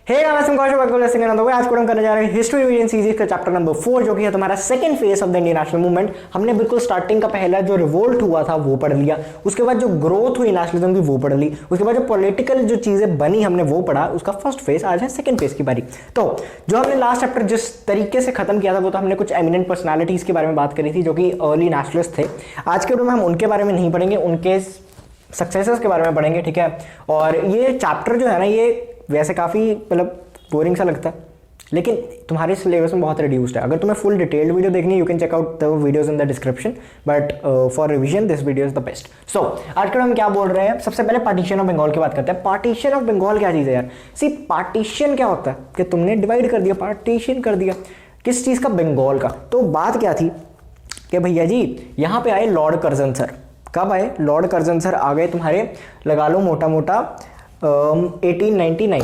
Hey guys, मैं कौशल बकवास सिंह नंदो। आज को हम करने जा रहे हैं हिस्ट्री रिवीजन सीरीज का चैप्टर नंबर 4, जो कि है तुम्हारा second phase of the Indian national movement. हमने बिल्कुल स्टार्टिंग का पहला जो रिवोल्ट हुआ था वो पढ़ लिया, उसके बाद जो ग्रोथ हुई नेशनलिज्म की वो पढ़ ली, उसके बाद जो पॉलिटिकल जो चीजें बनी हमने वो पढ़ा, उसका फर्स्ट फेज। आज है सेकंड फेज की बारी। तो जो हमने लास्ट चैप्टर जिस तरीके से खत्म किया था वो तो हमने कुछ एमिनेंट पर्सनैलिटीज के बारे में बात करी थी जो कि अर्ली नेशनलिस्ट थे। आज के वीडियो में हम उनके बारे में नहीं पढ़ेंगे, उनके सक्सेसेस के बारे में पढ़ेंगे, ठीक है। और ये चैप्टर जो है ना, ये वैसे काफ़ी मतलब बोरिंग सा लगता है, लेकिन तुम्हारे सिलेबस में बहुत रिड्यूस्ड है। अगर तुम्हें फुल डिटेल्ड वीडियो देखनी है, you can check out the videos in the description, but for revision this video is the best. So आज के हम क्या बोल रहे हैं, सबसे पहले पार्टीशन ऑफ बंगाल की बात करते हैं। पार्टीशन ऑफ बंगाल क्या चीज़ है यार? सी, पार्टीशन क्या होता है कि तुमने डिवाइड कर दिया, पार्टीशन कर दिया किस चीज़ का? बंगाल का। तो बात क्या थी कि भैया जी यहाँ पे आए लॉर्ड कर्जन सर। कब आए? लॉर्ड कर्जन सर आ गए तुम्हारे, लगा लो मोटा मोटा 1899,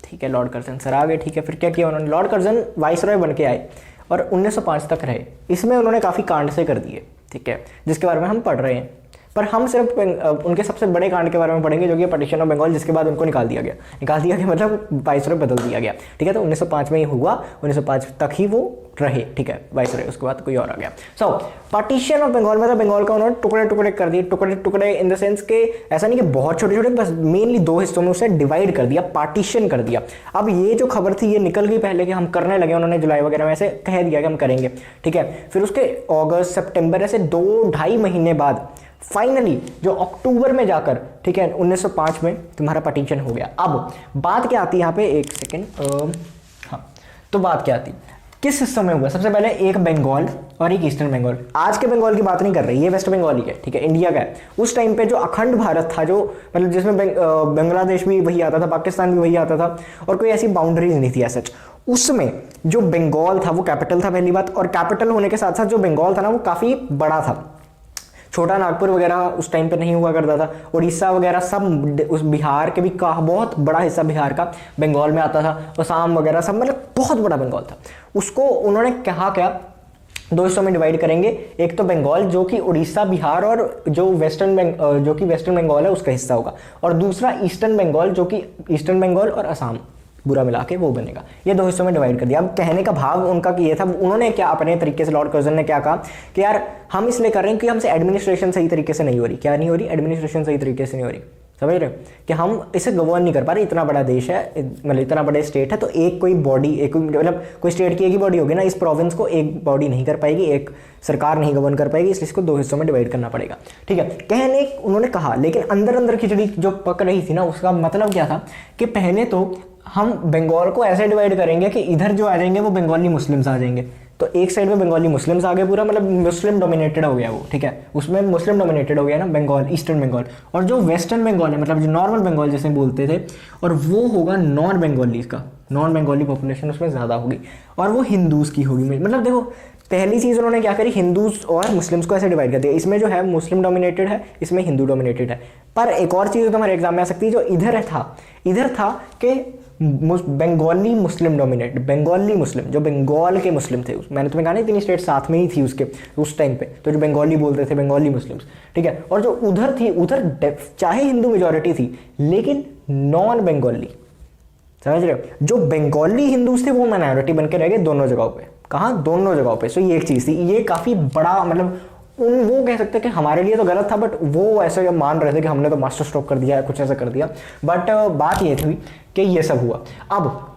ठीक है। लॉर्ड कर्जन सर आ गए, ठीक है। फिर क्या किया उन्होंने? लॉर्ड कर्जन वाइसरॉय बन के आए और 1905 तक रहे। इसमें उन्होंने काफ़ी कांड से कर दिए, ठीक है, जिसके बारे में हम पढ़ रहे हैं। पर हम सिर्फ उनके सबसे बड़े कांड के बारे में पढ़ेंगे, जो कि पार्टीशन ऑफ बंगाल, जिसके बाद उनको निकाल दिया गया मतलब वाइसरॉय बदल दिया गया, ठीक है। तो 1905 में ही हुआ, 1905 तक ही वो रहे, ठीक है, वाइसरॉय। उसके बाद कोई और आ गया। सो पार्टीशन ऑफ बंगाल मतलब बंगाल का उन्होंने टुकड़े टुकड़े कर दिए। टुकड़े टुकड़े इन द सेंस के ऐसा नहीं कि बहुत छोटे छोटे, बस मेनली दो हिस्सों में उसे डिवाइड कर दिया, पार्टीशन कर दिया। अब ये जो खबर थी ये निकल गई पहले कि हम करने लगे, उन्होंने जुलाई वगैरह में ऐसे कह दिया कि हम करेंगे, ठीक है। फिर उसके अगस्त सितंबर ऐसे 2-2.5 महीने बाद फाइनली जो अक्टूबर में जाकर, ठीक है, 1905 में तुम्हारा पार्टीशन हो गया। अब बात क्या आती है यहाँ पे, एक सेकेंड, हाँ, तो बात क्या आती, किस हिस्सों में हुआ? सबसे पहले एक बंगाल और एक ईस्टर्न बंगाल। आज के बंगाल की बात नहीं कर रही, ये वेस्ट बंगाल ही है, ठीक है, इंडिया का है। उस टाइम पे जो अखंड भारत था, जो मतलब जिसमें बांग्लादेश भी वही आता था, पाकिस्तान भी वही आता था, और कोई ऐसी बाउंड्रीज नहीं थी सच। उसमें जो बंगाल था वो कैपिटल था, पहली बात। और कैपिटल होने के साथ साथ जो बंगाल था ना वो काफ़ी बड़ा था। छोटा नागपुर वगैरह उस टाइम पे नहीं हुआ करता था। उड़ीसा वगैरह सब, उस बिहार के भी का बहुत बड़ा हिस्सा बिहार का बंगाल में आता था। असम वगैरह सब, मतलब बहुत बड़ा बंगाल था। उसको उन्होंने कहा क्या, दो हिस्सों में डिवाइड करेंगे। एक तो बंगाल जो कि उड़ीसा, बिहार और जो वेस्टर्न बंगाल है उसका हिस्सा होगा, और दूसरा ईस्टर्न बंगाल जो कि ईस्टर्न बंगाल और असम पूरा मिला के वो बनेगा। ये दो हिस्सों में डिवाइड कर दिया। अब कहने का भाव उनका ये था, उन्होंने क्या अपने तरीके से, लॉर्ड कर्जन ने क्या कहा कि यार हम इसलिए कर रहे हैं कि हमसे एडमिनिस्ट्रेशन सही तरीके से नहीं हो रही। क्या नहीं हो रही? एडमिनिस्ट्रेशन सही तरीके से नहीं हो रही, समझ रहे हो? कि हम इसे गवर्न नहीं कर पा रहे। इतना बड़ा देश है, मतलब इतना बड़ा स्टेट है, तो एक कोई बॉडी, एक मतलब कोई स्टेट की एक ही बॉडी होगी ना, इस प्रोविंस को एक बॉडी नहीं कर पाएगी, एक सरकार नहीं गवर्न कर पाएगी, इसलिए इसको दो हिस्सों में डिवाइड करना पड़ेगा, ठीक है। कहने उन्होंने कहा, लेकिन अंदर अंदर खिचड़ी जो पक रही थी ना, उसका मतलब क्या था कि पहले तो हम बंगाल को ऐसे डिवाइड करेंगे कि इधर जो आ जाएंगे वो बंगाली मुस्लिम्स आ जाएंगे। तो एक साइड में बंगाली मुस्लिम्स आ गए, पूरा मतलब मुस्लिम डोमिनेटेड हो गया वो, ठीक है। उसमें मुस्लिम डोमिनेटेड हो गया ना बंगाल, ईस्टर्न बंगाल। और जो वेस्टर्न बंगाल है, मतलब जो नॉर्मल बंगाल जैसे बोलते थे, और वो होगा नॉन बंगालीज का, नॉन बंगाली पॉपुलेशन उसमें ज़्यादा होगी, और वो हिंदूज की होगी। मतलब देखो, पहली चीज़ उन्होंने क्या करी, हिंदूज और मुस्लिम्स को ऐसे डिवाइड कर दिया। इसमें जो है मुस्लिम डोमिनेटेड है, इसमें हिंदू डोमिनेटेड है। पर एक और चीज़ तो हमारे एग्जाम में आ सकती है, जो इधर था कि बंगाली मुस्लिम डोमिनेटेड, बंगाली मुस्लिम, जो बंगाल के मुस्लिम थे। मैंने तुम्हें कहा ना, इतनी स्टेट साथ में ही थी उसके उस टाइम पे, तो जो बंगाली बोलते थे, बंगाली मुस्लिम्स, ठीक है। और जो उधर थी, उधर चाहे हिंदू मेजॉरिटी थी लेकिन नॉन बंगाली, समझ रहे हो? जो बंगाली हिंदूज थे वो माइनॉरिटी बन के रह गए दोनों जगहों पे। कहाँ? दोनों जगहों पे। सो ये एक चीज़ थी, ये काफ़ी बड़ा, मतलब वो कह सकते हैं कि हमारे लिए तो गलत था, बट वो ऐसे मान रहे थे कि हमने तो मास्टर स्ट्रोक कर दिया है, कुछ ऐसा कर दिया। बट बात ये थी कि ये सब हुआ। अब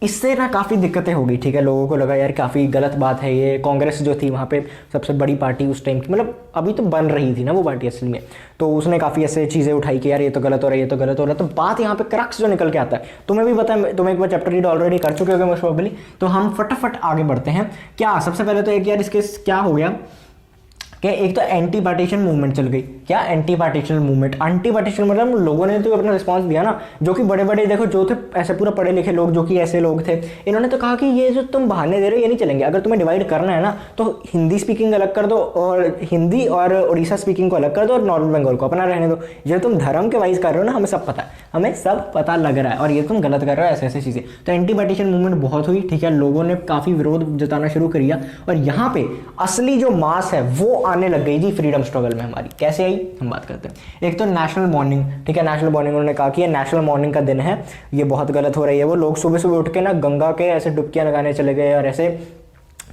इससे ना काफ़ी दिक्कतें हो गई, ठीक है। लोगों को लगा यार काफ़ी गलत बात है ये। कांग्रेस जो थी वहाँ पे सबसे बड़ी पार्टी उस टाइम की, मतलब अभी तो बन रही थी ना वो पार्टी असली में, तो उसने काफ़ी ऐसे चीज़ें उठाई कि यार ये तो गलत हो रहा है, ये तो गलत हो रहा है। तो बात यहाँ पे क्रक्स जो निकल के आता है, तुम्हें भी पता है, तुम एक बार चैप्टर रीड ऑलरेडी कर चुके होगे मोस्ट प्रोबेबली, तो हम फटाफट आगे बढ़ते हैं। क्या सबसे पहले तो एक यार इसके क्या हो गया कि एक तो एंटी पार्टीशन मूवमेंट चल गई। क्या anti partition movement? Anti partition मतलब लोगों ने तो अपना रिस्पांस दिया ना, जो कि बड़े बड़े देखो जो थे ऐसे पूरा पढ़े लिखे लोग, जो कि ऐसे लोग थे, इन्होंने तो कहा कि ये जो तुम बहाने दे रहे हो ये नहीं चलेंगे। अगर तुम्हें डिवाइड करना है ना तो हिंदी स्पीकिंग अलग कर दो, और हिंदी और उड़ीसा स्पीकिंग को अलग कर दो, और नॉर्थ बंगाल को अपना रहने दो। ये तुम धर्म के वाइज कर रहे हो ना, हमें सब पता है, हमें सब पता लग रहा है, और ये तुम गलत कर रहे हो, ऐसे ऐसे चीज़ें। तो एंटी पार्टीशन मूवमेंट बहुत हुई, ठीक है। लोगों ने काफ़ी विरोध जताना शुरू कर दिया, और यहाँ पे असली जो मास है वो आने लग गई जी फ्रीडम स्ट्रगल में हमारी। कैसे आई हम बात करते हैं। एक तो नेशनल मॉर्निंग, ठीक है, नेशनल मॉर्निंग उन्होंने कहा कि ये नेशनल मॉर्निंग का दिन है, ये बहुत गलत हो रही है। वो लोग सुबह सुबह उठ के ना गंगा के ऐसे डुबकियां लगाने चले गए और ऐसे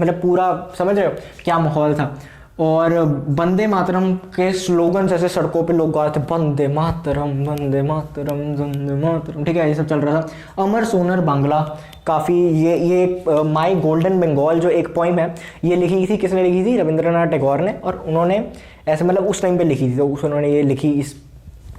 मतलब पूरा समझ रहे हो क्या माहौल था। और वंदे मातरम के स्लोगन जैसे सड़कों पे लोग गा रहे थे, वंदे मातरम वंदे मातरम वंदे मातरम, ठीक है, ये सब चल रहा था। अमर सोनर बांग्ला काफ़ी ये माई गोल्डन बंगाल जो एक पोइम है ये लिखी थी, किसने लिखी थी? रविंद्रनाथ टैगोर ने। और उन्होंने ऐसे मतलब उस टाइम पे लिखी थी, तो उन्होंने ये लिखी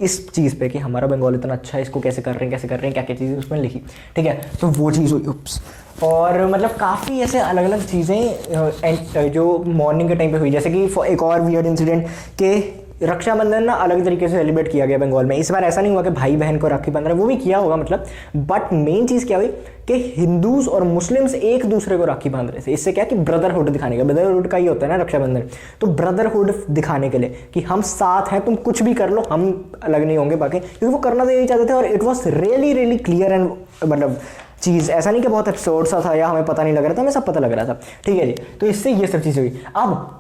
इस चीज़ पे कि हमारा बंगाल इतना अच्छा है, इसको कैसे कर रहे हैं क्या क्या चीज़ें उसमें लिखी, ठीक है। तो वो चीज़ हुई उप्स। और मतलब काफ़ी ऐसे अलग अलग चीज़ें जो मॉर्निंग के टाइम पे हुई, जैसे कि एक और वियर्ड इंसिडेंट के रक्षाबंधन ना अलग तरीके से सेलिब्रेट किया गया बंगाल में। इस बार ऐसा नहीं हुआ कि भाई बहन को राखी बांध रहे, वो भी किया होगा मतलब, बट मेन चीज़ क्या हुई कि हिंदूज और मुस्लिम्स एक दूसरे को राखी बांध रहे थे। इससे क्या कि ब्रदरहुड दिखाने का, ब्रदरहुड का ही होता है ना रक्षाबंधन, तो ब्रदरहुड दिखाने के लिए कि हम साथ हैं, तुम कुछ भी कर लो हम अलग नहीं होंगे बाकी, क्योंकि वो करना तो यही चाहते थे। और it was really really clear and मतलब चीज़, ऐसा नहीं कि बहुत एपिसोड सा था या हमें पता नहीं लग रहा था, हमें सब पता लग रहा था, ठीक है जी। तो इससे ये सब चीज़ें हुई। अब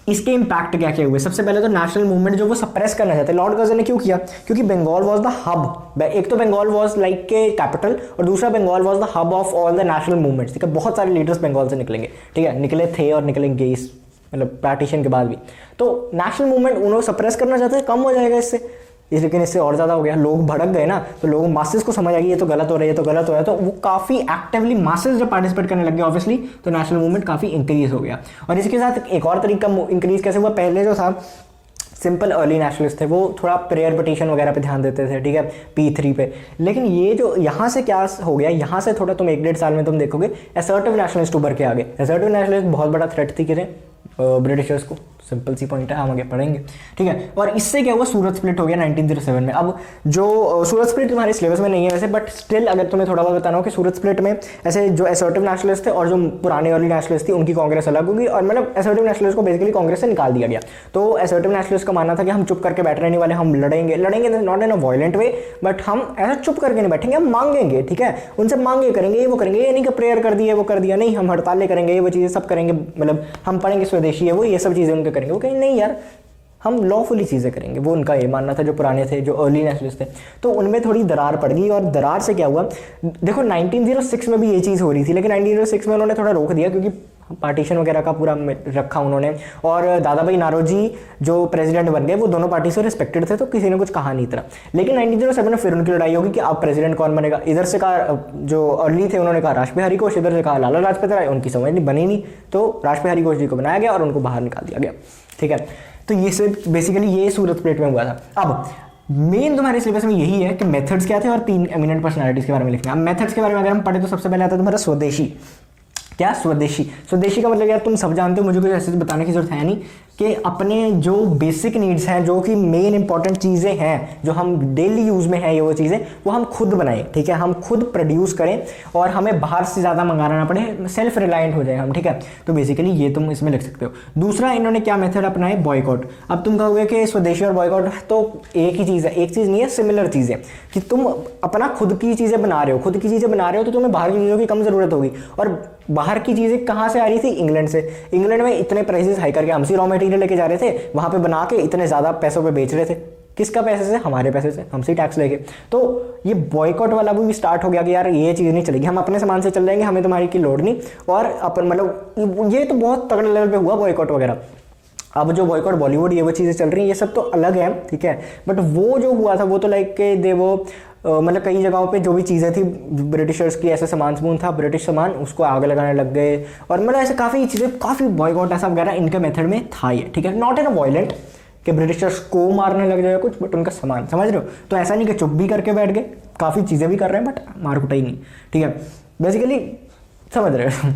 इसके इम्पैक्ट क्या क्या हुए? सबसे पहले तो नेशनल मूवमेंट जो वो सप्रेस करना चाहते, लॉर्ड कर्जन ने क्यों किया? क्योंकि बंगाल वाज द हब। एक तो बंगाल वाज लाइक के कैपिटल और दूसरा Bengal was the hub of all the national movements, ठीक है। बहुत सारे लीडर्स बंगाल से निकलेंगे, ठीक है, निकले थे और निकलेंगे इस मतलब पार्टीशन के बाद भी। तो नेशनल मूवमेंट उन्होंने सप्रेस करना चाहते हैं, कम हो जाएगा इससे, लेकिन इससे और ज़्यादा हो गया। लोग भड़क गए ना, तो लोगों मासेस को समझ आ गई ये तो गलत हो रहा है, ये तो गलत हो रहा है। तो वो काफ़ी एक्टिवली मासेस जब पार्टिसिपेट करने लग गए ऑब्वियसली, तो नेशनल मूवमेंट काफ़ी इंक्रीज हो गया। और इसके साथ एक और तरीका इंक्रीज कैसे हुआ? पहले जो था सिंपल अर्ली नेशनलिस्ट थे, वो थोड़ा प्रेयर पिटीशन वगैरह पे ध्यान देते थे, ठीक है, P3 पे। लेकिन ये जो यहाँ से क्या हो गया, यहाँ से थोड़ा तुम 1-1.5 साल में तुम देखोगे असर्टिव नेशनलिस्ट उभर के आगे। असर्टिव नेशनलिस्ट बहुत बड़ा थ्रेट थी किसे? ब्रिटिशर्स को। सिंपल सी पॉइंट है, हम आगे पढ़ेंगे, ठीक है। और इससे क्या हुआ? सूरत स्प्लिट हो गया 1907 में। अब जो सूरत स्प्लिट तुम्हारे सिलेबस में नहीं है वैसे, बट स्टिल अगर तुम्हें थोड़ा बहुत बताना हो कि सूरत स्प्लिट में ऐसे जो असर्टिव नेशनलिस्ट थे और जो पुराने अर्ली नेशनलिस्ट थी उनकी कांग्रेस अलग होगी, और मतलब असर्टिव नेशनलिस्ट को बेसिकली कांग्रेस से निकाल दिया गया। तो असर्टिव नेशनलिस्ट का मानना था कि हम चुप करके बैठ रहने वाले, हम लड़ेंगे not in a violent way, but हम ऐसा चुप करके नहीं बैठेंगे, हम मांगेंगे, ठीक है, उनसे मांगे करेंगे, ये वो करेंगे। ये नहीं कि प्रेयर कर दिए वो कर दिया, नहीं, हम हड़तालें करेंगे, ये वो चीज़ें सब करेंगे, मतलब हम पढ़ेंगे स्वदेशी है वो, ये सब चीज़ें उनके करेंगे। वो कहेंगे नहीं यार हम लॉफुली चीज़ें करेंगे, वो उनका ये मानना था। जो पुराने थे, जो अर्ली नेशनलिस्ट थे, तो उनमें थोड़ी दरार पड़ गई। और दरार से क्या हुआ? देखो 1906 में भी ये चीज़ हो रही थी, लेकिन 1906 में उन्होंने थोड़ा रोक दिया क्योंकि पार्टीशन वगैरह का पूरा रखा उन्होंने। और दादा भाई नारोजी जो प्रेसिडेंट बन गए, वो दोनों पार्टी से रिस्पेक्टेड थे, तो किसी ने कुछ कहा नहीं था। लेकिन 1907 में फिर उनकी लड़ाई होगी कि अब प्रेसिडेंट कौन बनेगा। इधर से कहा जो अर्ली थे उन्होंने कहा राज बिहारी घोष, इधर से कहा लाला लाजपत राय, उनकी समझ नहीं बनी नहीं, तो राज बिहारी घोष जी को बनाया गया और उनको बाहर निकाल दिया गया, ठीक है। तो ये सिर्फ बेसिकली ये सूरत स्प्लिट में हुआ था। अब मेन तुम्हारे सिलेबस में यही है कि मेथड्स क्या थे और 3 एमिनेंट पर्सनालिटीज के बारे में लिखना है। अब मेथड्स के बारे में अगर हम पढ़े तो सबसे पहले आता है तुम्हारा स्वदेशी। क्या? स्वदेशी। स्वदेशी का मतलब यार तुम सब जानते हो, मुझे कुछ ऐसे बताने की जरूरत है नहीं, कि अपने जो बेसिक नीड्स हैं, जो कि मेन इंपॉर्टेंट चीज़ें हैं, जो हम डेली यूज़ में हैं, ये वो चीज़ें वो हम खुद बनाएं, ठीक है, हम खुद प्रोड्यूस करें और हमें बाहर से ज़्यादा मंगाना ना पड़े, सेल्फ रिलायंट हो जाए हम, ठीक है। तो बेसिकली ये तुम इसमें लिख सकते हो। दूसरा इन्होंने क्या मेथड अपनाए? बॉयकॉट। अब तुम कहोगे कि स्वदेशी और बॉयकॉट तो एक ही चीज़ है, एक चीज़ नहीं है, सिमिलर चीज़ें, कि तुम अपना खुद की चीज़ें बना रहे हो, खुद की चीज़ें बना रहे हो तो तुम्हें बाहर की चीज़ों की कम ज़रूरत होगी। और बाहर की चीज़ें कहाँ से आ रही थी? इंग्लैंड से। इंग्लैंड में इतने प्राइसेस हाई करके हमसे रॉ मटेरियल लेके जा रहे थे, वहाँ पे बना के इतने ज़्यादा पैसों पे बेच रहे थे। किसका पैसे से? हमारे पैसे से, हमसे टैक्स लेके। तो ये बॉयकॉट वाला भी स्टार्ट हो गया कि यार ये चीज़ नहीं चलेगी, हम अपने सामान से चल जाएंगे, हमें तुम्हारी की लोड नहीं। और अपन मतलब ये तो बहुत तगड़े लेवल पे हुआ बॉयकॉट वगैरह। अब जो बॉयकॉट बॉलीवुड ये वो चीज़ें चल रही हैं, ये सब तो अलग है, ठीक है, बट वो जो हुआ था वो तो लाइक के दे वो मतलब कई जगहों पे जो भी चीज़ें थी ब्रिटिशर्स की, ऐसे सामान था ब्रिटिश सामान, उसको आग लगाने लग गए। और मतलब ऐसे काफ़ी चीज़ें, काफ़ी बॉयकॉट ऐसा वगैरह इनके मेथड में था ये, ठीक है। नॉट इन अ वायलेंट कि ब्रिटिशर्स को मारने लग जाए कुछ, बट उनका सामान, समझ रहे हो। तो ऐसा नहीं कि चुप भी करके बैठ गए, काफ़ी चीज़ें भी कर रहे हैं बट मार कुटाई नहीं, ठीक है। बेसिकली समझ रहे हो।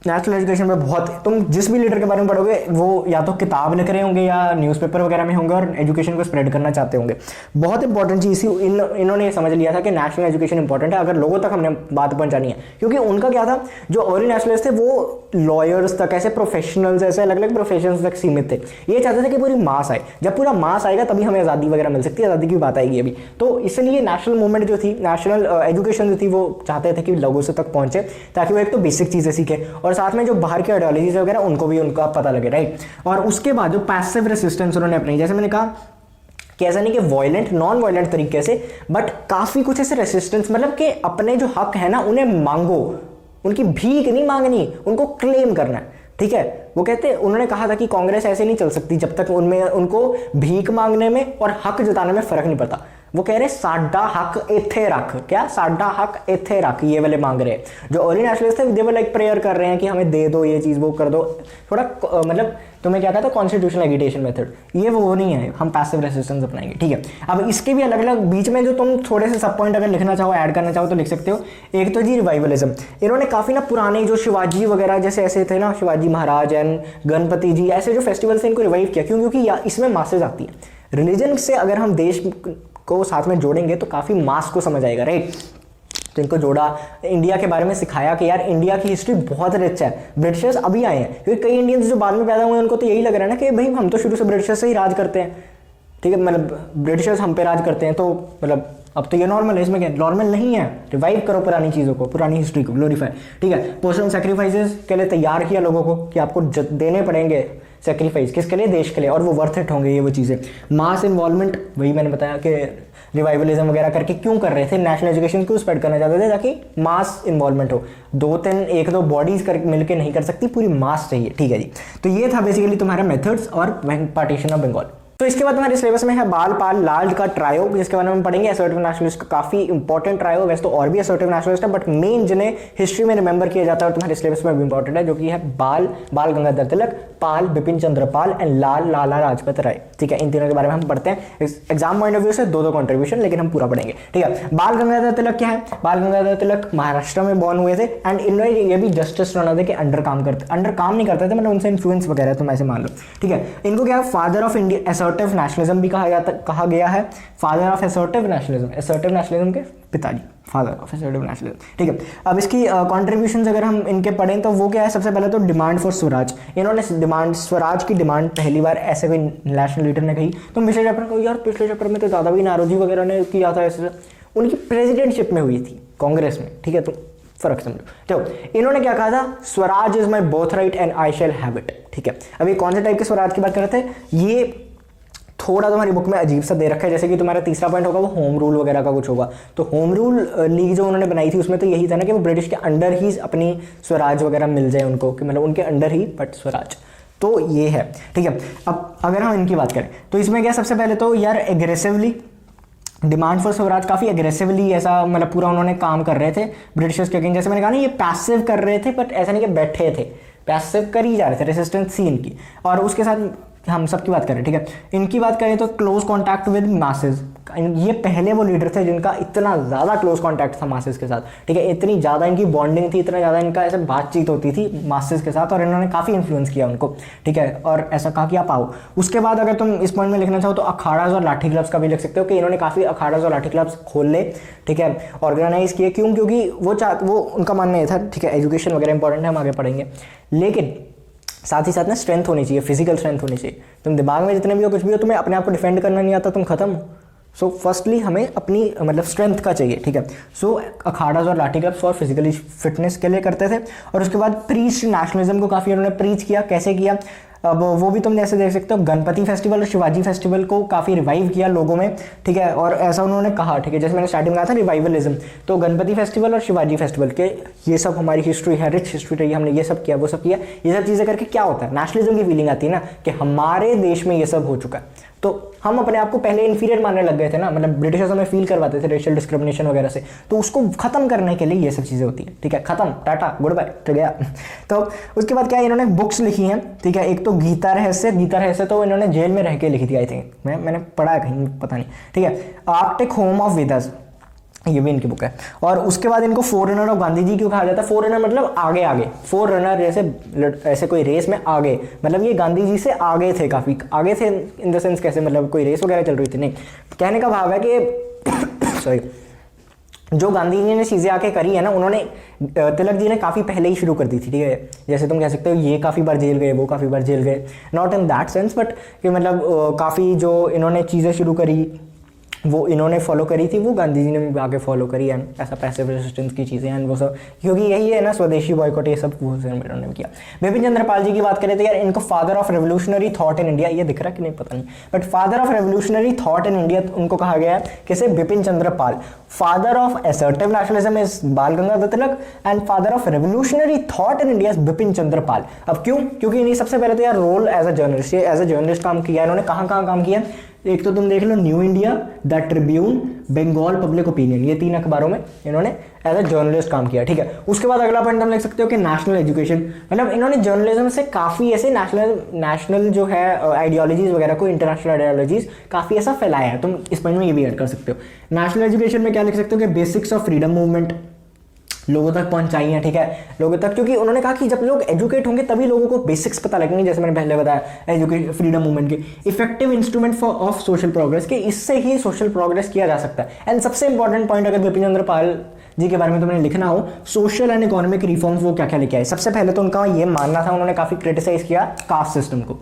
नेशनल एजुकेशन में बहुत, तुम जिस भी लीडर के बारे में पढ़ोगे वो या तो किताब लिख रहे होंगे या न्यूज़पेपर वगैरह में होंगे और एजुकेशन को स्प्रेड करना चाहते होंगे। बहुत इंपॉर्टेंट चीज़ थी। इन्होंने समझ लिया था कि नेशनल एजुकेशन इंपॉर्टेंट है, अगर लोगों तक हमने बात पहुंचानी है। क्योंकि उनका क्या था, जो अर्ली नेशनलिस्ट थे वो लॉयर्स तक, ऐसे प्रोफेशनल्स, ऐसे अलग अलग प्रोफेशंस तक सीमित थे। ये चाहते थे कि पूरी मास आए, जब पूरा मास आएगा तभी हमें आज़ादी वगैरह मिल सकती है, आज़ादी की बात आएगी अभी। तो इसलिए नेशनल मूवमेंट जो थी, नेशनल एजुकेशन जो थी, वो चाहते थे कि लोगों से तक पहुंचे, ताकि वो एक तो बेसिक चीज़ें सीखे और साथ में जो बाहर के आइडियोलॉजीज वगैरह उनको भी उनका पता लगे, राइट। और उसके बाद जो पैसिव रेसिस्टेंस उन्होंने अपनी, जैसे मैंने कहा कि ऐसा नहीं कि वायलेंट नॉन वायलेंट तरीके से, बट काफ़ी कुछ ऐसे रेसिस्टेंस, मतलब कि अपने जो हक है ना उन्हें मांगो, उनकी भीख नहीं मांगनी, उनको क्लेम करना है, ठीक है। वो कहते, उन्होंने कहा था कि कांग्रेस ऐसे नहीं चल सकती जब तक उनमें उनको भीख मांगने में और हक जताने में फर्क नहीं पड़ता। वो कह रहे साडा हक इथे रख, क्या साडा हक इथे रख, ये वाले मांग रहे हैं। जो अर्ली नेशनलिस्ट थे दे वो लाइक प्रेयर कर रहे हैं कि हमें दे दो ये चीज़, वो कर दो, थोड़ा मतलब तुम्हें क्या कहता है कॉन्स्टिट्यूशनल एगिटेशन मेथड, ये वो नहीं है, हम पैसिव रेसिस्टेंस अपनाएंगे, ठीक है। अब इसके भी अलग अलग बीच में जो तुम थोड़े से सब पॉइंट अगर लिखना चाहो, ऐड करना चाहो तो लिख सकते हो। एक तो जी रिवाइवलिज्म, इन्होंने काफ़ी ना पुराने जो शिवाजी वगैरह जैसे ऐसे थे ना, शिवाजी महाराज एंड गणपति जी, ऐसे जो फेस्टिवल्स थे इनको रिवाइव किया। क्यों? क्योंकि इसमें मासेज आती है। रिलीजन से अगर हम देश को साथ में जोड़ेंगे तो काफ़ी मास को समझ आएगा, राइट। तो इनको जोड़ा, इंडिया के बारे में सिखाया कि यार इंडिया की हिस्ट्री बहुत रिच है। ब्रिटिशर्स अभी आए हैं, क्योंकि कई इंडियंस जो बाद में पैदा हुए हैं उनको तो यही लग रहा है ना कि भाई हम तो शुरू से ब्रिटिशर्स से ही राज करते हैं, ठीक है, मतलब ब्रिटिशर्स हम पे राज करते हैं, तो मतलब अब तो ये नॉर्मल है। इसमें क्या नॉर्मल नहीं है, रिवाइव करो पुरानी चीज़ों को, पुरानी हिस्ट्री को ग्लोरीफाई, ठीक है। पर्सनल सेक्रीफाइसेस के लिए तैयार किया लोगों को कि आपको देने पड़ेंगे सेक्रीफाइस, किसके लिए? देश के लिए, और वो वर्थ इट होंगे ये वो चीज़ें। मास इन्वॉल्वमेंट, वही मैंने बताया कि रिवाइवलिज्म वगैरह करके क्यों कर रहे थे, नेशनल एजुकेशन क्यों स्प्रेड करना चाहते थे, ताकि मास इन्वॉल्वमेंट हो। एक दो बॉडीज कर मिलकर नहीं कर सकती, पूरी मास चाहिए, ठीक है जी। तो ये था बेसिकली तुम्हारा मेथड्स और पार्टीशन ऑफ बंगाल। तो इसके बाद हमारे सिलेबस में है बाल पाल लाल का ट्रायो, जिसके बारे में हम पढ़ेंगे। असर्टिव नेशनलिस्ट का काफी इंपॉर्टेंट ट्रायो, वैसे तो और भी असर्टिव नेशनलिस्ट है, बट मेन जिन्हें हिस्ट्री में रिमेंबर किया जाता है और तुम्हारे सिलेबस में भी इंपॉर्टेंट है, जो कि है बाल गंगाधर तिलक, पाल बिपिन चंद्र पाल एंड लाल लाला लाजपत राय, ठीक है। इन तीनों के बारे में हम पढ़ते हैं एग्जाम पॉइंट ऑफ व्यू से, दो कंट्रीब्यूशन, लेकिन हम पूरा पढ़ेंगे, ठीक है। बाल गंगाधर तिलक क्या है? बाल गंगाधर तिलक महाराष्ट्र में बॉर्न हुए थे एंड इन्होंने ये भी जस्टिस रनदे के अंडर काम नहीं करते थे, मतलब उनसे इन्फ्लुएंस वगैरह तुम ऐसे मान लो, ठीक है। इनको क्या है, father of India assertive nationalism कहा गया है, फादर ऑफ असर्टिव नेशनलिज्म के पिताजी, फादर ऑफ असर्टिव नेशनलिज्म, ठीक है। अब इसकी कॉन्ट्रीब्यूशन अगर हम इनके पढ़ें तो वो क्या है, सबसे पहले तो डिमांड फॉर स्वराज। इन्होंने स्वराज की डिमांड पहली बार ऐसे कोई नेशनल लीडर ने कही। तो पिछले चैप्टर को यार, पिछले चैप्टर में तो दादा भाई नारोजी वगैरह ने किया था, ऐसे उनकी प्रेसिडेंटशिप में हुई थी कांग्रेस में, ठीक है। तो फर्क समझो। तो इन्होंने क्या कहा था, Swaraj is my both right and I shall have it, ठीक है। अभी कौन से टाइप के स्वराज की बात कर रहे थे, ये थोड़ा तुम्हारी बुक में अजीब सा दे रखा है। जैसे कि तुम्हारा तीसरा पॉइंट होगा वो होम रूल वगैरह का कुछ होगा। तो होम रूल लीग जो उन्होंने बनाई थी उसमें तो यही था ना कि वो ब्रिटिश के अंडर ही अपनी स्वराज वगैरह मिल जाए उनको, कि मतलब उनके अंडर ही बट स्वराज। तो ये है, ठीक है। अब अगर हम इनकी बात करें तो इसमें क्या, सबसे पहले तो यार एग्रेसिवली डिमांड फॉर स्वराज, काफ़ी एग्रेसिवली ऐसा मतलब पूरा उन्होंने काम कर रहे थे ब्रिटिशर्स के अगेंस्ट। जैसे मैंने कहा ना, ये पैसिव कर रहे थे, बट ऐसा नहीं कि बैठे थे, पैसिव कर ही जा रहे थे, रेसिस्टेंस थी इनकी। और उसके साथ हम सबकी बात करें, ठीक है, इनकी बात करें तो क्लोज कॉन्टैक्ट विद मासेज। ये पहले वो लीडर थे जिनका इतना ज़्यादा क्लोज कॉन्टैक्ट था मासेज के साथ, ठीक है। इतनी ज़्यादा इनकी बॉन्डिंग थी, इतना ज़्यादा इनका ऐसे बातचीत होती थी मासेज के साथ, और इन्होंने काफ़ी इन्फ्लुएंस किया उनको, ठीक है। और ऐसा कहा कि आप आओ। उसके बाद अगर तुम इस पॉइंट में लिखना चाहो तो अखाड़ाज और लाठी क्लब्स का भी लिख सकते हो, कि इन्होंने काफ़ी अखाड़ाज और लाठी क्लब्स खोल ले, ठीक है, ऑर्गेनाइज किए। क्यों? क्योंकि वो उनका मानना ये था, ठीक है, एजुकेशन वगैरह इंपॉर्टेंट है, हम आगे पढ़ेंगे, लेकिन साथ ही साथ ना स्ट्रेंथ होनी चाहिए, फिजिकल स्ट्रेंथ होनी चाहिए। तुम दिमाग में जितने भी हो, कुछ भी हो, तुम्हें अपने आप को डिफेंड करना नहीं आता, तुम खत्म हो। सो फर्स्टली हमें अपनी मतलब स्ट्रेंथ का चाहिए, ठीक है। सो अखाड़ाज और लाठी क्लब्स और फिजिकली फिटनेस के लिए करते थे। और उसके बाद प्रीच नेशनलिज्म को काफ़ी उन्होंने प्रीच किया। कैसे किया? अब वो भी तुम जैसे देख सकते हो, गणपति फेस्टिवल और शिवाजी फेस्टिवल को काफ़ी रिवाइव किया लोगों में, ठीक है। और ऐसा उन्होंने कहा, ठीक है, जैसे मैंने स्टार्टिंग में कहा था रिवाइवलिज्म, तो गणपति फेस्टिवल और शिवाजी फेस्टिवल के ये सब हमारी हिस्ट्री है, रिच हिस्ट्री रही, हमने ये सब किया, वो सब किया। ये सब चीज़ें करके क्या होता है, नेशनलिज्म की फीलिंग आती है ना, कि हमारे देश में ये सब हो चुका है। तो हम अपने आप को पहले इन्फीरियर मानने लग गए थे ना, मतलब ब्रिटिशर्स हमें फील करवाते थे रेशियल डिस्क्रिमिनेशन वगैरह से। तो उसको खत्म करने के लिए ये सब चीज़ें होती है, ठीक है। खत्म, टाटा गुड बाय, तो गया। तो उसके बाद क्या, इन्होंने बुक्स लिखी हैं, ठीक है। एक तो गीता रहस्य तो इन्होंने जेल में रह के लिखी थी, आई थिंक, मैंने पढ़ा है कहीं, पता नहीं, ठीक है। आर्कटिक होम ऑफ वेदास, ये भी इनकी बुक है। और उसके बाद इनको फोररनर ऑफ गांधी जी क्यों कहा जाता है? फोररनर मतलब आगे, फोररनर जैसे ऐसे कोई रेस में आगे, मतलब ये गांधी जी से आगे थे, काफ़ी आगे थे इन द सेंस कैसे, मतलब कोई रेस वगैरह चल रही थी नहीं। कहने का भाव है कि सॉरी, जो गांधी जी ने चीज़ें आके करी है ना, उन्होंने तिलक जी ने काफ़ी पहले ही शुरू कर दी थी, ठीक है। जैसे तुम कह सकते हो ये काफ़ी बार जेल गए, वो काफ़ी बार जेल गए, not in that sense, but कि मतलब काफ़ी जो इन्होंने चीज़ें शुरू करी वो इन्होंने फॉलो करी थी, वो गांधी जी ने भी आगे फॉलो करी, एंड ऐसा पैसिव रेजिस्टेंस की चीज़ें एंड वो सब, क्योंकि यही है ना स्वदेशी बॉयकॉट, ये सब वो इन्होंने किया। बिपिन चंद्र पाल जी की बात करें तो यार इनको father of revolutionary thought in India, ये दिख रहा है कि नहीं पता नहीं, but father of revolutionary thought in India उनको कहा गया है, किसे? Bipin Chandra Pal. Father of assertive nationalism is Bal Gangadhar Tilak and father of revolutionary thought in India is Bipin Chandra Pal. अब क्यों? क्योंकि इन्हीं सबसे पहले तो यार रोल एज अ जर्नलिस्ट, ये एज अ जर्नलिस्ट काम किया इन्होंने। कहाँ कहाँ काम किया? एक तो तुम देख लो New India, the Tribune, Bengal public opinion, ये 3 अखबारों में इन्होंने एज अ जर्नलिस्ट काम किया, ठीक है। उसके बाद अगला पॉइंट हम लिख सकते हो कि नेशनल एजुकेशन, मतलब इन्होंने जर्नलिज्म से काफ़ी ऐसे नेशनल जो है आइडियोलॉजीज वगैरह को, इंटरनेशनल आइडियोलॉजीज काफ़ी ऐसा फैलाया है। तुम इस पॉइंट में ये भी ऐड कर सकते हो। नेशनल एजुकेशन में क्या लिख सकते हो कि बेसिक्स ऑफ फ्रीडम मूवमेंट लोगों तक पहुंचाई है, ठीक है, लोगों तक, क्योंकि उन्होंने कहा कि जब लोग एजुकेट होंगे तभी लोगों को बेसिक्स पता लगेंगे, जैसे मैंने पहले बताया एजुकेशन फ्रीडम मूवमेंट के effective instrument for of social progress, के इससे ही सोशल प्रोग्रेस किया जा सकता है। एंड सबसे इंपॉर्टेंट पॉइंट अगर बिपिन चंद्र पाल जी के बारे में तुम्हें लिखना हो, सोशल एंड इकोनॉमिक रिफॉर्म्स वो क्या क्या लेके आए। सबसे पहले तो उनका ये मानना था, उन्होंने काफी क्रिटिसाइज किया कास्ट सिस्टम को,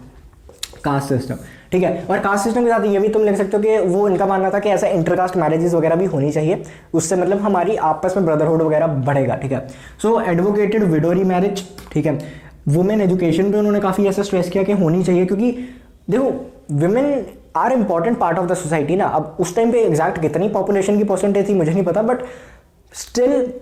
कास्ट सिस्टम, ठीक है। और कास्ट सिस्टम के साथ ये भी तुम लिख सकते हो कि वो इनका मानना था कि ऐसा इंटरकास्ट मैरिजेस वगैरह भी होनी चाहिए, उससे मतलब हमारी आपस में ब्रदरहुड वगैरह बढ़ेगा, ठीक है। सो एडवोकेटेड विडोरी मैरिज, ठीक है। वुमेन एजुकेशन पे उन्होंने काफ़ी ऐसा स्ट्रेस किया कि होनी चाहिए, क्योंकि देखो women are important part of the society ना। अब उस टाइम पे एग्जैक्ट कितनी पॉपुलेशन की परसेंटेज थी मुझे नहीं पता, बट स्टिल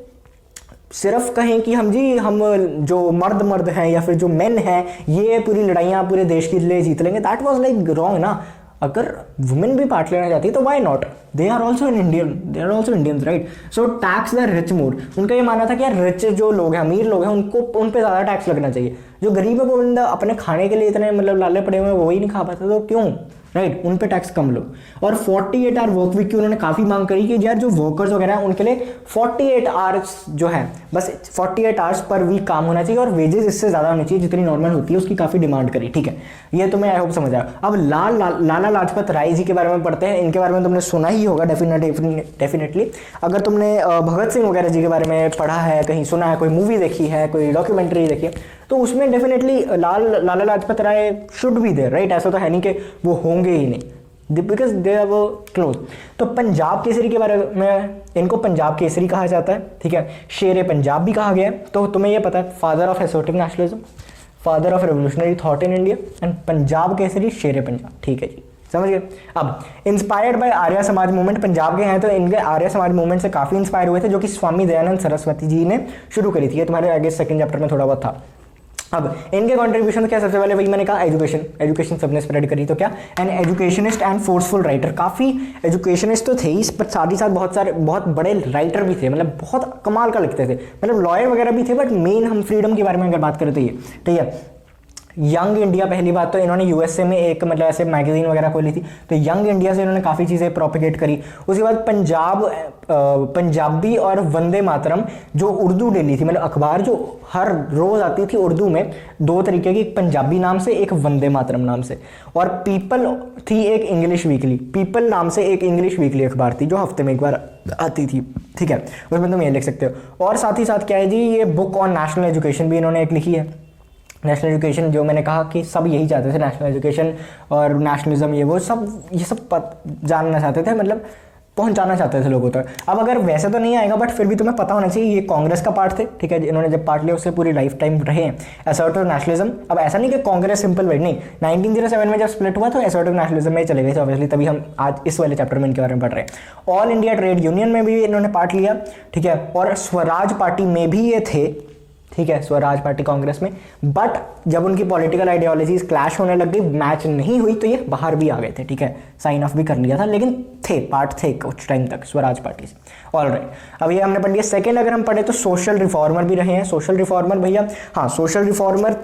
सिर्फ कहें कि हम जो मर्द हैं या फिर जो मेन हैं ये पूरी लड़ाइयाँ पूरे देश के लिए जीत लेंगे, दैट वाज लाइक रॉन्ग ना। अगर वुमेन भी पार्ट लेना चाहती है तो why not, they are also Indians right. So tax the rich more, उनका ये मानना था कि यार रिच जो लोग हैं, अमीर लोग हैं, उन पे ज़्यादा टैक्स लगना चाहिए। जो गरीब है वो बंदा अपने खाने के लिए इतने मतलब लाले पड़े हुए हैं, वही नहीं खा पाते, तो क्यों, राइट, उन पे टैक्स कम लो। और 48 आवर वर्क वीक की उन्होंने काफ़ी मांग करी कि यार जो वर्कर्स वगैरह हैं उनके लिए 48 आवर्स जो है, बस 48 आवर्स पर वीक काम होना चाहिए और वेजेस इससे ज़्यादा होनी चाहिए जितनी नॉर्मल होती है, उसकी काफ़ी डिमांड करी, ठीक है। ये तुम्हें आई होप समझ आया। अब लाला लाजपत राय जी के बारे में पढ़ते हैं। इनके बारे में तुमने सुना ही होगा डेफिनेटली। अगर तुमने भगत सिंह वगैरह जी के बारे में पढ़ा है, कहीं सुना है, कोई मूवी देखी है, कोई डॉक्यूमेंट्री देखी है, तो उसमें definitely Lala Lajpat Rai should be there, right. ऐसा तो है नहीं कि वो होंगे ही नहीं, बिकॉज दे आर वो क्लोज। तो पंजाब केसरी के बारे में, इनको पंजाब केसरी कहा जाता है, ठीक है। शेर पंजाब भी कहा गया है। तो तुम्हें ये पता है, father of assertive nationalism, father of revolutionary thought in India and Punjab Kesari शेर पंजाब, ठीक है जी, समझ गए। अब inspired by Arya Samaj movement, Punjab के हैं तो इनके आर्य समाज मूवमेंट से काफ़ी इंस्पायर हुए थे, जो कि स्वामी दयानंद सरस्वती जी ने शुरू करी थी। ये तुम्हारे आगे सेकंड चैप्टर में थोड़ा बहुत था। अब इनके कंट्रीब्यूशन क्या, सबसे पहले वही मैंने कहा एजुकेशन सबने स्प्रेड करी, तो क्या an educationist and forceful writer, काफ़ी एजुकेशनिस्ट तो थे ही, पर साथ ही साथ बहुत बड़े राइटर भी थे, मतलब बहुत कमाल का लिखते थे, मतलब लॉयर वगैरह भी थे, बट मेन हम फ्रीडम के बारे में अगर बात करें तो ये, ठीक है। यंग इंडिया, पहली बात तो इन्होंने यूएसए में एक मतलब ऐसे मैगजीन वगैरह खोली थी, तो यंग इंडिया से इन्होंने काफ़ी चीज़ें प्रोपिगेट करी। उसके बाद पंजाबी और वंदे मातरम जो उर्दू डेली थी, मतलब अखबार जो हर रोज़ आती थी उर्दू में, 2 तरीके की, एक पंजाबी नाम से, एक वंदे मातरम नाम से। और पीपल थी एक इंग्लिश वीकली, पीपल नाम से एक इंग्लिश वीकली अखबार थी जो हफ्ते में एक बार आती थी, ठीक है। उसमें तुम ये लिख सकते हो। और साथ ही साथ क्या है जी, ये बुक ऑन नेशनल एजुकेशन भी इन्होंने एक लिखी है। नेशनल एजुकेशन, जो मैंने कहा कि सब यही चाहते थे, नेशनल एजुकेशन और नेशनलिज्म, ये सब जानना चाहते थे, मतलब पहुंचाना चाहते थे लोगों तक। अब अगर वैसे तो नहीं आएगा, बट फिर भी तुम्हें पता होना चाहिए ये कांग्रेस का पार्ट थे, ठीक है। इन्होंने जब पार्ट लिया उससे पूरी लाइफ टाइम रहे हैं असर्टिव नेशनलिज्म। अब ऐसा नहीं कि कांग्रेस सिंपल वर्ड नहीं, 1907 में जब स्प्लिट हुआ तो असर्टिव नेशनलिज्म में चले गए थे ऑब्वियसली, तभी हम आज इस वाले चैप्टर में इनके बारे में पढ़ रहे हैं। ऑल इंडिया ट्रेड यूनियन में भी इन्होंने पार्ट लिया, ठीक है। और स्वराज पार्टी में भी ये थे, ठीक है, स्वराज पार्टी कांग्रेस में। बट जब उनकी पॉलिटिकल आइडियोलॉजीज क्लैश होने लग गई, मैच नहीं हुई, तो ये बाहर भी आ गए थे, ठीक है, साइन ऑफ भी कर लिया था, लेकिन पार्ट थे कुछ टाइम तक स्वराज पार्टी से। ऑलराइट, अब ये हमने पढ़ लिया। सेकंड अगर हम पढ़े तो सोशल रिफॉर्मर भी रहे हैं। सोशल रिफॉर्मर भैया, हाँ, सोशल रिफॉर्मर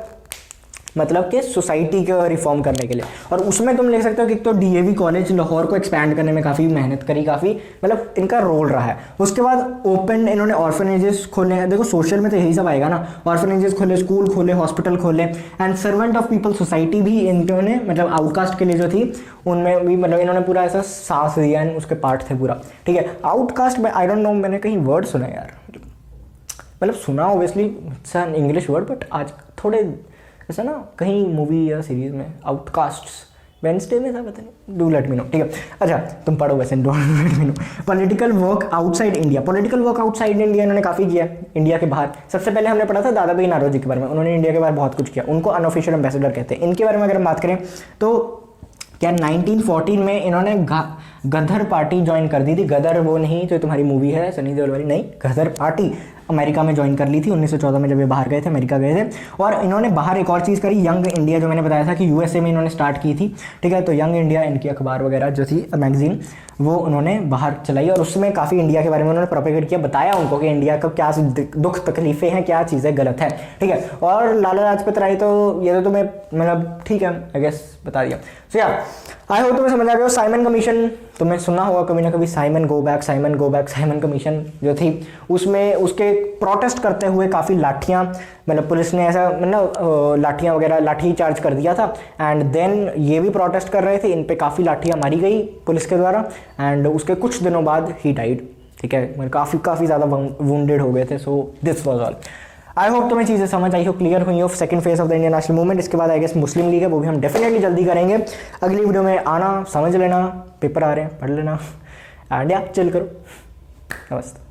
मतलब कि सोसाइटी को रिफॉर्म करने के लिए। और उसमें तुम लिख सकते हो कि तो डीएवी कॉलेज लाहौर को एक्सपैंड करने में काफ़ी मेहनत करी, काफ़ी मतलब इनका रोल रहा है। उसके बाद ओपन इन्होंने ऑर्फनेजेस खोले हैं। देखो सोशल में तो यही सब आएगा ना, ऑर्फनेजेस खोले, स्कूल खोले, हॉस्पिटल खोले। And servant of people society भी इन्होंने मतलब आउटकास्ट के लिए जो थी उनमें भी मतलब इन्होंने पूरा ऐसा साथ दिया, उसके पार्ट थे पूरा, ठीक है। आउटकास्ट में आई डोंट नो, मैंने कहीं वर्ड सुना यार, मतलब सुना obviously it's an English word, but आज थोड़े ऐसा ना कहीं मूवी या सीरीज में आउटकास्ट्स वेंसडे में था, पता नहीं, डू लेट मी नो, ठीक है। अच्छा तुम पढ़ो वैसे, do let me know. Political work outside India, political work outside India इन्होंने काफ़ी किया इंडिया के बाहर। सबसे पहले हमने पढ़ा था दादा भाई नारोजी के बारे में, उन्होंने इंडिया के बाहर बहुत कुछ किया, उनको अनऑफिशियल एम्बेसडर कहते हैं। इनके बारे में अगर हम बात करें तो क्या 1914 में इन्होंने गदर पार्टी ज्वाइन कर दी थी। गदर वो नहीं जो तुम्हारी मूवी है सनी देओल वाली, नहीं, गदर पार्टी अमेरिका में ज्वाइन कर ली थी 1914 में, जब ये बाहर गए थे, अमेरिका गए थे। और इन्होंने बाहर एक और चीज़ करी, यंग इंडिया, जो मैंने बताया था कि यूएसए में इन्होंने स्टार्ट की थी, ठीक है। तो यंग इंडिया इनकी अखबार वगैरह जो थी, मैगजीन, वो उन्होंने बाहर चलाई और उसमें काफ़ी इंडिया के बारे में उन्होंने प्रोपेगेट किया, बताया उनको कि इंडिया का क्या दुख तकलीफें हैं, क्या चीज़ें गलत है, ठीक है। और लाला लाजपत राय तो ये तो तुम्हें मतलब ठीक है आई गेस बता दिया। सो यार आई होप तुम्हें समझ आ गया। साइमन कमीशन तुमने सुना होगा कभी ना कभी, Simon go back, Simon go back. Simon commission जो थी उसमें उसके प्रोटेस्ट करते हुए काफ़ी लाठियाँ, मतलब पुलिस ने ऐसा मतलब लाठियाँ वगैरह, लाठी चार्ज कर दिया था। एंड देन ये भी प्रोटेस्ट कर रहे थे, इन पे काफ़ी लाठियाँ मारी गई पुलिस के द्वारा। एंड उसके कुछ दिनों बाद ही डाइड, ठीक है, मतलब काफ़ी ज़्यादा वुंडेड हो गए थे। So this was all. I hope तुम्हें चीज़ें समझ आई हो, क्लियर हुई हो second phase of the Indian national movement. इसके बाद आई गेस मुस्लिम लीग है, वो भी हम डेफिनेटली जल्दी करेंगे। अगली वीडियो में आना, समझ लेना, पेपर आ रहे हैं, पढ़ लेना, एंड या चिल करो। नमस्ते।